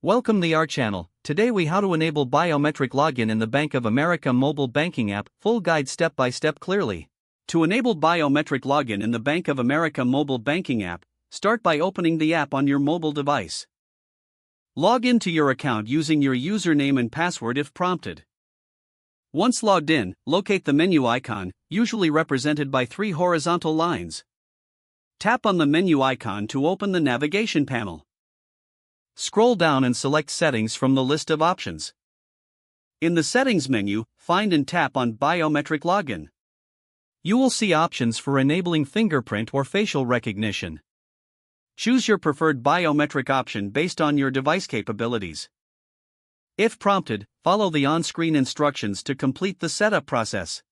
Welcome to our channel. Today we how to enable biometric login in the Bank of America mobile banking app, full guide step by step clearly. To enable biometric login in the Bank of America mobile banking app, start by opening the app on your mobile device. Log into your account using your username and password if prompted. Once logged in, locate the menu icon, usually represented by 3 horizontal lines. Tap on the menu icon to open the navigation panel. Scroll down and select Settings from the list of options. In the Settings menu, find and tap on Biometric Login. You will see options for enabling fingerprint or facial recognition. Choose your preferred biometric option based on your device capabilities. If prompted, follow the on-screen instructions to complete the setup process.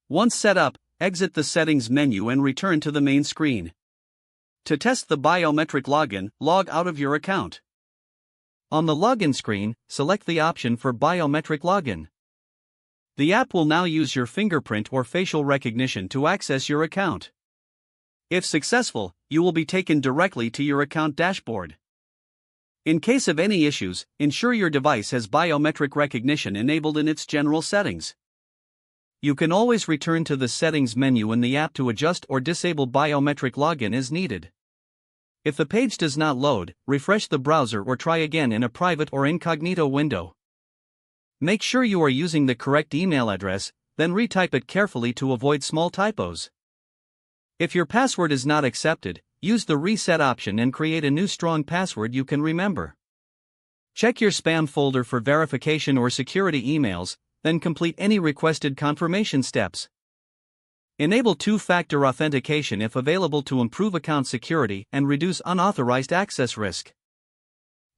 Once set up, exit the Settings menu and return to the main screen. To test the biometric login, log out of your account. On the login screen, select the option for biometric login. The app will now use your fingerprint or facial recognition to access your account. If successful, you will be taken directly to your account dashboard. In case of any issues, ensure your device has biometric recognition enabled in its general settings. You can always return to the Settings menu in the app to adjust or disable biometric login as needed. If the page does not load, refresh the browser or try again in a private or incognito window. Make sure you are using the correct email address, then retype it carefully to avoid small typos. If your password is not accepted, use the reset option and create a new strong password you can remember. Check your spam folder for verification or security emails, then complete any requested confirmation steps. Enable two-factor authentication if available to improve account security and reduce unauthorized access risk.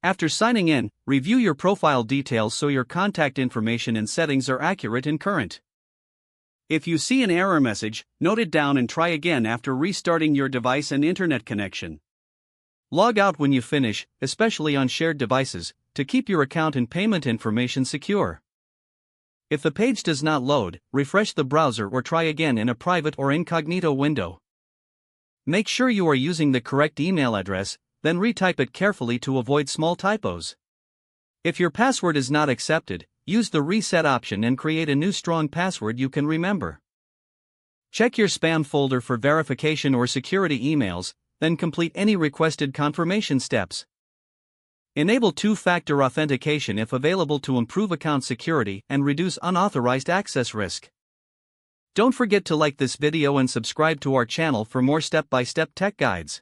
After signing in, review your profile details so your contact information and settings are accurate and current. If you see an error message, note it down and try again after restarting your device and internet connection. Log out when you finish, especially on shared devices, to keep your account and payment information secure. If the page does not load, refresh the browser or try again in a private or incognito window. Make sure you are using the correct email address, then retype it carefully to avoid small typos. If your password is not accepted, use the reset option and create a new strong password you can remember. Check your spam folder for verification or security emails, then complete any requested confirmation steps. Enable two-factor authentication if available to improve account security and reduce unauthorized access risk. Don't forget to like this video and subscribe to our channel for more step-by-step tech guides.